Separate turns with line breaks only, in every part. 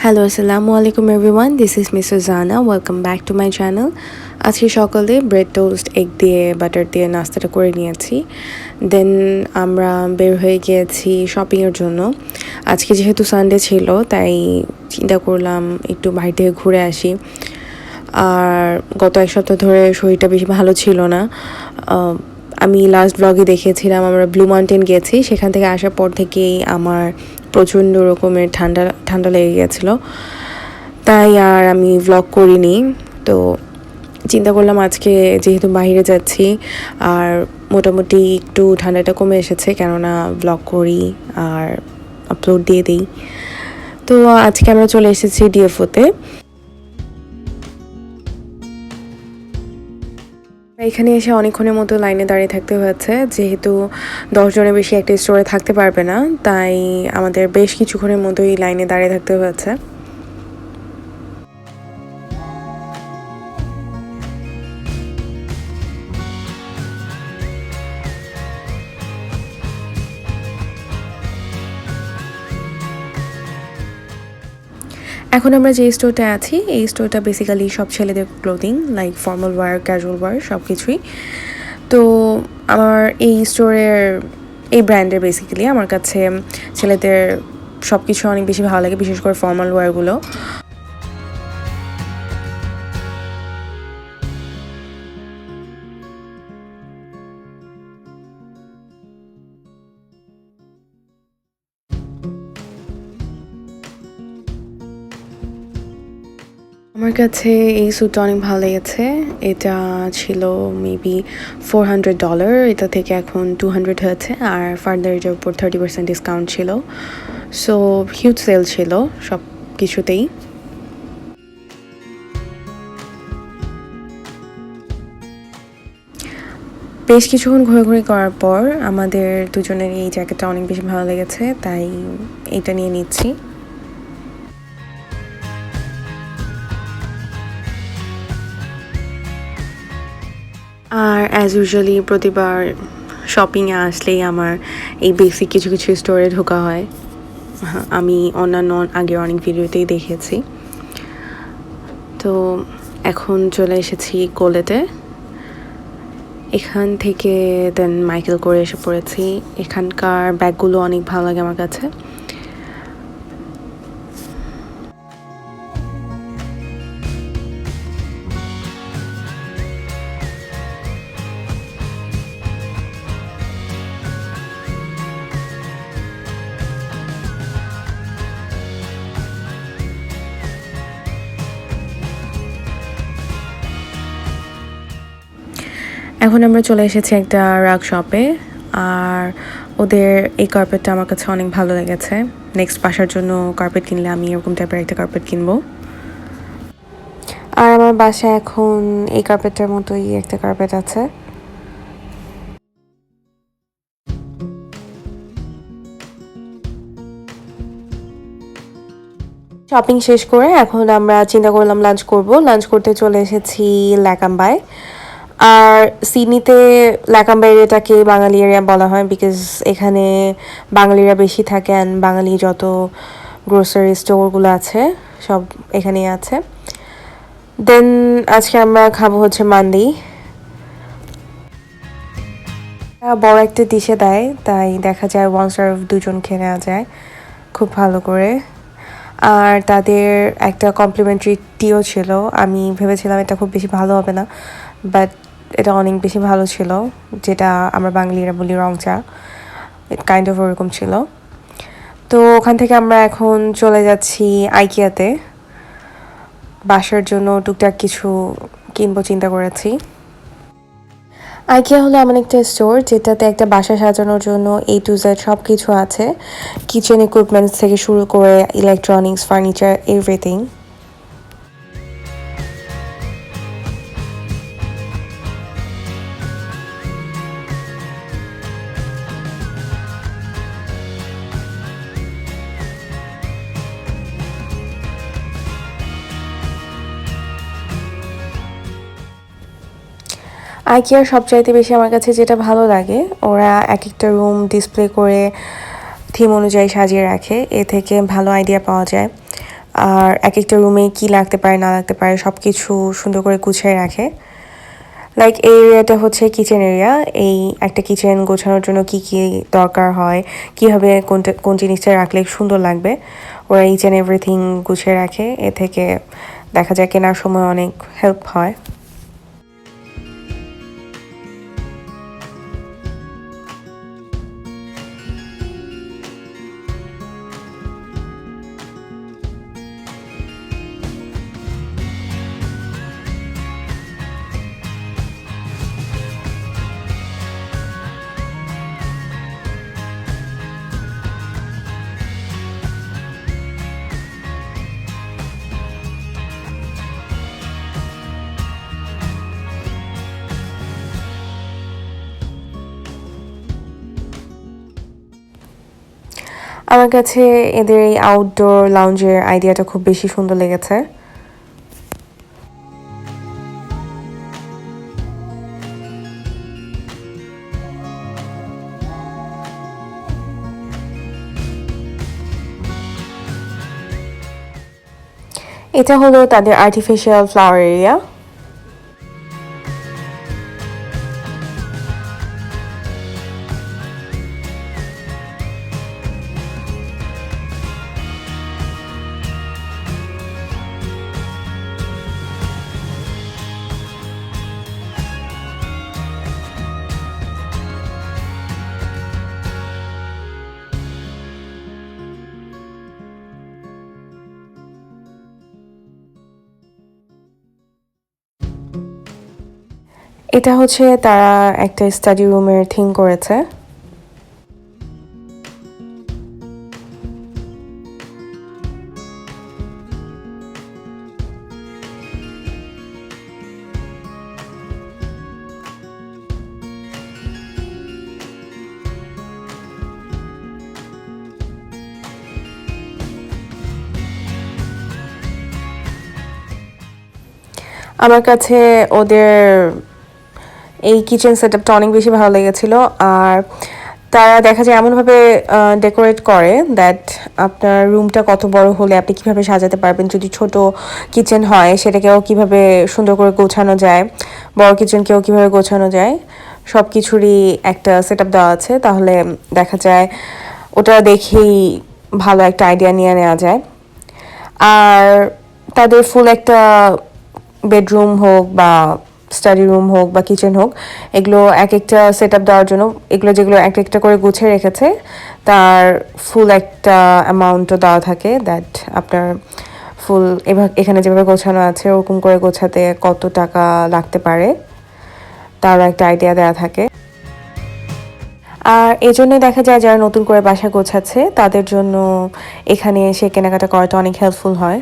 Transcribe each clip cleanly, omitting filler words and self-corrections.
Hello, আসসালামু আলাইকুম everyone, this is miss জানা। Welcome back to my channel. আজকে সকালে ব্রেড টোস্ট এগ দিয়ে বাটার দিয়ে নাস্তাটা করে নিয়েছি। দেন আমরা বের হয়ে গিয়েছি শপিংয়ের জন্য। আজকে যেহেতু সানডে ছিল তাই চিন্তা করলাম একটু বাইরে থেকে ঘুরে আসি। আর গত এক সপ্তাহ ধরে শরীরটা বেশি ভালো ছিল না। আমি লাস্ট ব্লগে দেখেছিলাম আমরা ব্লু মাউন্টেন গিয়েছি, সেখান থেকে আসার পর থেকেই আমার প্রচণ্ড রকমের ঠান্ডা ঠান্ডা লেগে গেছিলো, তাই আর আমি ব্লগ করিনি। তো চিন্তা করলাম আজকে যেহেতু বাইরে যাচ্ছি আর মোটামুটি একটু ঠান্ডাটা কমে এসেছে, কেননা ব্লগ করি আর আপলোড দিয়ে দিই। তো আজকে আমরা চলে এসেছি ডিএফওতে। এখানে এসে অনেকক্ষণের মতো লাইনে দাঁড়িয়ে থাকতে হয়েছে, যেহেতু 10 জনের বেশি একটা স্টোরে থাকতে পারবে না, তাই আমাদের বেশ কিছুক্ষণের মতোই লাইনে দাঁড়িয়ে থাকতে হয়েছে। এখন আমরা যে স্টোরটা আছি, এই স্টোরটা বেসিক্যালি সব ছেলেদের clothing, like formal wire, casual wire সব কিছুই। তো আমার এই স্টোরের এই ব্র্যান্ডের বেসিক্যালি আমার কাছে ছেলেদের সব কিছু অনেক বেশি ভালো লাগে, বিশেষ করে ফর্মাল ওয়্যারগুলো। আমার কাছে এই স্যুটটা অনেক ভালো লেগেছে। এটা ছিল মেবি $400, এটা থেকে এখন 200 হয়েছে, আর ফার্দার এটার উপর 30% ডিসকাউন্ট ছিল। সো হিউজ সেল ছিল সব কিছুতেই। বেশ কিছুক্ষণ ঘোরাঘুরি করার পর আমাদের দুজনের এই জ্যাকেটটা অনেক বেশি ভালো লেগেছে, তাই এটা নিয়ে নিচ্ছি। আর অ্যাজ ইউজুয়ালি প্রতিবার শপিংয়ে আসলেই আমার এই বেসিক কিছু কিছু স্টোরে ঢোকা হয়। আমি অন্যান্য আগে অনেক ভিডিওতেই দেখেছি। তো এখন চলে এসেছি কোলেতে। এখান থেকে দেন মাইকেল করে এসে পড়েছি। এখানকার ব্যাগগুলো অনেক ভালো লাগে আমার কাছে। এখন আমরা চলে এসেছি একটা রাগ শপে, আর ওদের এই কার্পেটটা আমার কাছে অনেক ভালো লেগেছে। নেক্সট বাসার জন্য কার্পেট কিনলে আমি এরকম টাইপের একটা কার্পেট কিনবো। আর আমার বাসায় এখন এই কার্পেটটার মতোই একটা কার্পেট আছে। শপিং শেষ করে এখন আমরা চিন্তা করলাম লাঞ্চ করব। লাঞ্চ করতে চলে এসেছি ল্যাকাম্বায়। আর সিডনিতে ল্যাকাম্বা এরিয়াটাকে বাঙালি এরিয়া বলা হয়, বিকজ এখানে বাঙালিরা বেশি থাকে, অ্যান্ড বাঙালি যত গ্রোসারি স্টোরগুলো আছে সব এখানেই আছে। দেন আজকে আমরা খাবো হচ্ছে মান্দি। বড় একটা ডিশে দেয়, তাই দেখা যায় ওয়ান সার্ভ দুজন খেয়ে নেওয়া যায় খুব ভালো করে। আর তাদের একটা কমপ্লিমেন্টারি টিও ছিল। আমি ভেবেছিলাম এটা খুব বেশি ভালো হবে না, বাট এটা অনেক বেশি ভালো ছিল, যেটা আমরা বাঙালিরা বলি রং চা, কাইন্ড অফ ওরকম ছিল। তো ওখান থেকে আমরা এখন চলে যাচ্ছি আইকিয়াতে। বাসার জন্য টুকটাক কিছু কিনবো চিন্তা করেছি। আইকিয়া হলো এমন একটা স্টোর যেটাতে একটা বাসা সাজানোর জন্য A to Z সব কিছু আছে, কিচেন ইকুইপমেন্টস থেকে শুরু করে ইলেকট্রনিক্স, ফার্নিচার, এভরিথিং। আইকিয়ার সবচাইতে বেশি আমার কাছে যেটা ভালো লাগে, ওরা এক একটা রুম ডিসপ্লে করে থিম অনুযায়ী সাজিয়ে রাখে, এ থেকে ভালো আইডিয়া পাওয়া যায়। আর এক একটা রুমে কী লাগতে পারে না লাগতে পারে সব কিছু সুন্দর করে গুছিয়ে রাখে। লাইক এই এরিয়াটা হচ্ছে কিচেন এরিয়া। এই একটা কিচেন গোছানোর জন্য কি কি দরকার হয়, কীভাবে কোন জিনিসটা রাখলে সুন্দর লাগবে, ওরা ইচ অ্যান্ড এভরিথিং গুছিয়ে রাখে। এ থেকে দেখা যায় কেনার সময় অনেক হেল্প হয়। আমার কাছে এদের এই আউটডোর লাউঞ্জের আইডিয়াটা খুব বেশি সুন্দর লেগেছে। এটা হলো তাদের আর্টিফিশিয়াল ফ্লাওয়ার এরিয়া। এটা হচ্ছে তারা একটা স্টাডি রুমের থিম করেছে। আমার কাছে ওদের এই কিচেন সেটআপটা অনেক বেশি ভালো লেগেছিল। আর তারা দেখা যায় এমনভাবে ডেকোরেট করে দ্যাট আপনার রুমটা কত বড় হলে আপনি কীভাবে সাজাতে পারবেন, যদি ছোট কিচেন হয় সেটাকেও কীভাবে সুন্দর করে গোছানো যায়, বড় কিচেনকেও কীভাবে গোছানো যায়, সব কিছুরই একটা সেটআপ দেওয়া আছে। তাহলে দেখা যায় ওটা দেখেই ভালো একটা আইডিয়া নিয়ে নেওয়া যায়। আর তাদের ফুল একটা বেডরুম হোক বা স্টাডি রুম হোক বা কিচেন হোক, এগুলো এক একটা সেট আপ দেওয়ার জন্য এগুলো যেগুলো এক একটা করে গুছিয়ে রেখেছে তার ফুল একটা অ্যামাউন্টও দেওয়া থাকে, দ্যাট আপনার ফুল এখানে যেভাবে গোছানো আছে ওরকম করে গোছাতে কত টাকা লাগতে পারে তারও একটা আইডিয়া দেওয়া থাকে। আর এই জন্যই দেখা যায় যারা নতুন করে বাসা গোছাচ্ছে তাদের জন্য এখানে এসে কেনাকাটা করাটা অনেক হেল্পফুল হয়।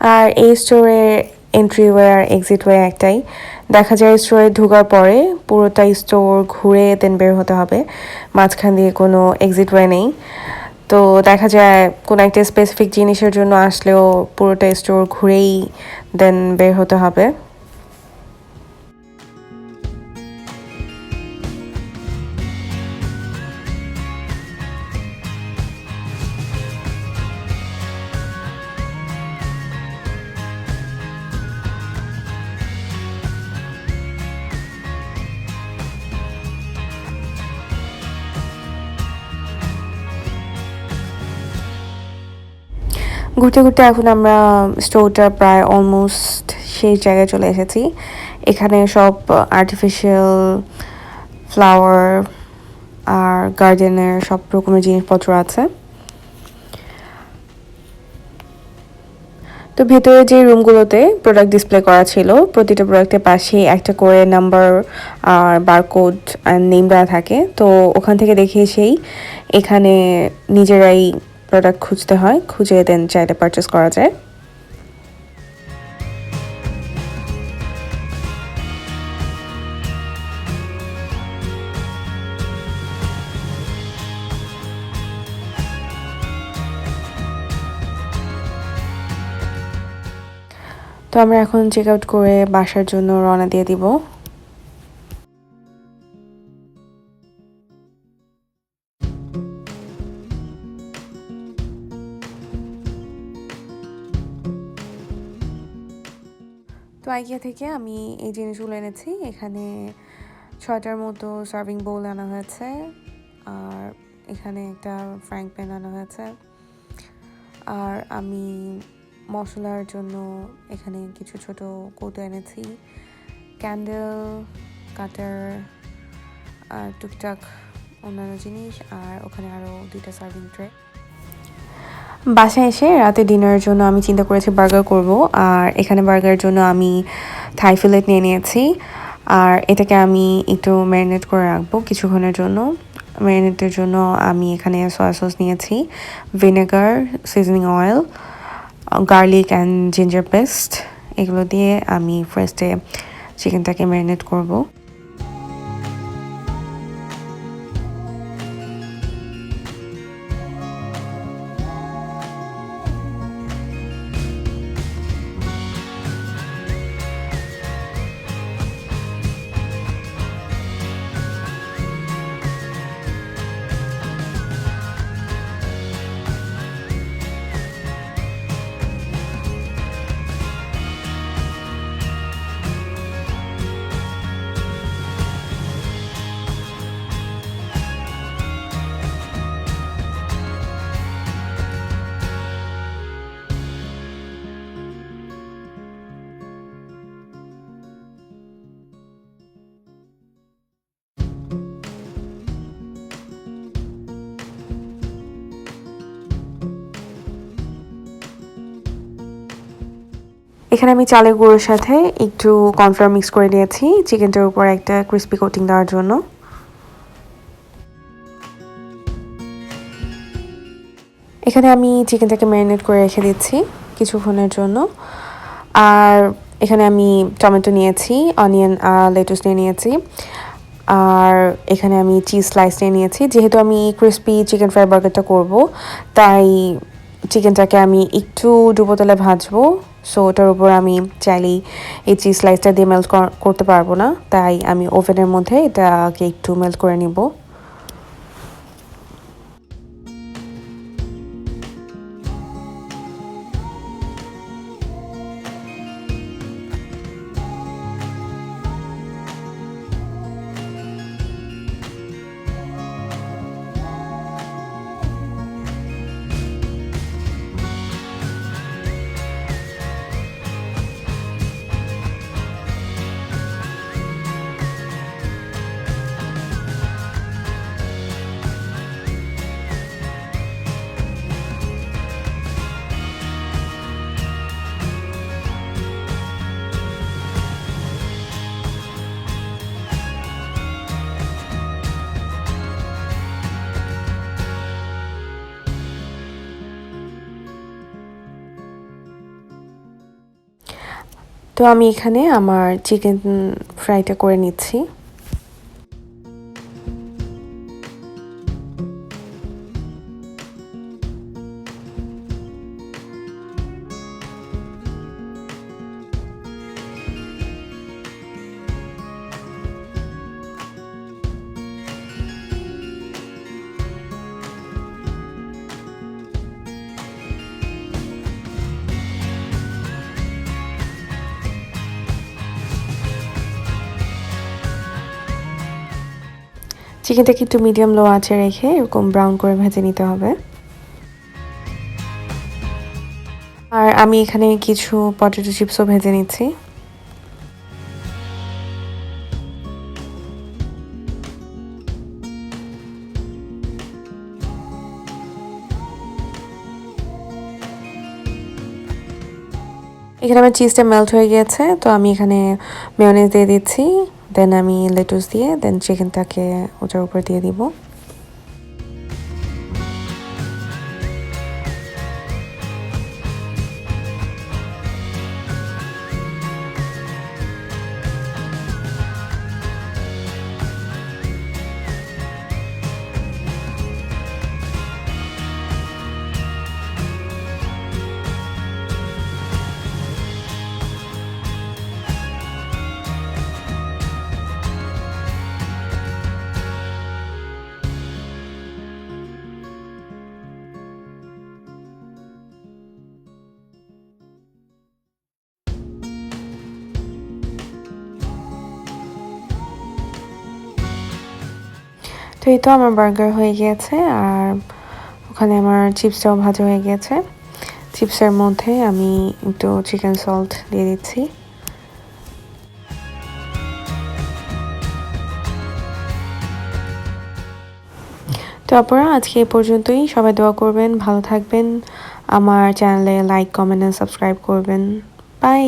আর এই স্টোরের এন্ট্রিওয়ে আর এক্সিটওয়ে একটাই। দেখা যায় স্টোরে ঢোকার পরে পুরোটা স্টোর ঘুরে দেন বের হতে হবে, মাঝখান দিয়ে কোনো এক্সিটওয়ে নেই। তো দেখা যায় কোনো একটা স্পেসিফিক জিনিসের জন্য আসলেও পুরোটা স্টোর ঘুরেই দেন বের হতে হবে। ঘুরতে ঘুরতে এখন আমরা স্টোরটা প্রায় অলমোস্ট সেই জায়গায় চলে এসেছি। এখানে সব আর্টিফিশিয়াল ফ্লাওয়ার আর গার্ডেনের সব রকমের জিনিসপত্র আছে। তো ভেতরে যে রুমগুলোতে প্রোডাক্ট ডিসপ্লে করা ছিল, প্রতিটা প্রোডাক্টের পাশেই একটা করে নাম্বার আর বারকোড আর নেম দেওয়া থাকে। তো ওখান থেকে দেখে এসেই এখানে নিজেরাই প্রোডাক্ট খুঁজতে হয়, খুঁজে দেন চাইলে পারচেস করা যায়। তো আমরা এখন চেক আউট করে বাসার জন্য রওনা দিয়ে দিব। তো আইকিয়া থেকে আমি এই জিনিসগুলো এনেছি। এখানে 6টার মতো সার্ভিং বোল আনা হয়েছে, আর এখানে একটা ফ্রাইং প্যান আনা হয়েছে। আর আমি মশলার জন্য এখানে কিছু ছোট কৌটো এনেছি, ক্যান্ডেল, কাটার আর টুকটাক অন্যান্য জিনিস, আর ওখানে আরও 2টা সার্ভিং ট্রে। বাসায় এসে রাতে ডিনারের জন্য আমি চিন্তা করেছি বার্গার করব। আর এখানে বার্গারের জন্য আমি থাই ফিলেট নিয়ে নিয়েছি, আর এটাকে আমি একটু ম্যারিনেট করে রাখবো কিছুক্ষণের জন্য। ম্যারিনেটের জন্য আমি এখানে সয়া সস নিয়েছি, vinegar, seasoning oil, garlic and ginger paste. এগুলো দিয়ে আমি ফার্স্টে চিকেনটাকে ম্যারিনেট করব। এখানে আমি চালের গুঁড়োর সাথে একটু কর্নফ্লাওয়ার মিক্স করে নিয়েছি চিকেনটার উপর একটা ক্রিস্পি কোটিং দেওয়ার জন্য। এখানে আমি চিকেনটাকে ম্যারিনেট করে রেখে দিচ্ছি কিছুক্ষণের জন্য। আর এখানে আমি টমেটো নিয়েছি, অনিয়ন আর লেটুস নিয়েছি, আর এখানে আমি চিজ স্লাইস নিয়েছি। যেহেতু আমি ক্রিস্পি চিকেন ফ্রাই বার্গারটা করব, তাই চিকেনটাকে আমি একটু ডুবো তেলে ভাজবো। সো ওটার উপর আমি চাইলেই এই চিজ স্লাইসটা দিয়ে মেল্ট করতে পারবো না, তাই আমি ওভেনের মধ্যে এটাকে একটু মেল্ট করে নিব। তো আমি এখানে আমার চিকেন ফ্রাইটা করে নিচ্ছি। চিকেনটাকে একটু মিডিয়াম লো আঁচে রেখে এরকম ব্রাউন করে ভেজে নিতে হবে। আর আমি এখানে কিছু পটেটো চিপসও ভেজে নিচ্ছি। এখানে আমার চিজটা মেল্ট হয়ে গিয়েছে, তো আমি এখানে মেয়োনেজ দিয়ে দিচ্ছি, দেন আমি লেটুস দিয়ে দেন চিকেনটাকে ওটার উপর দিয়ে দিব। তো এই তো আমার বার্গার হয়ে গিয়েছে, আর ওখানে আমার চিপসটাও ভাজা হয়ে গিয়েছে। চিপসের মধ্যে আমি একটু চিকেন সল্ট দিয়ে দিচ্ছি। তো আপনারা আজকে এই পর্যন্তই। সবাই দোয়া করবেন, ভালো থাকবেন, আমার চ্যানেলে লাইক, কমেন্ট, সাবস্ক্রাইব করবেন। বাই।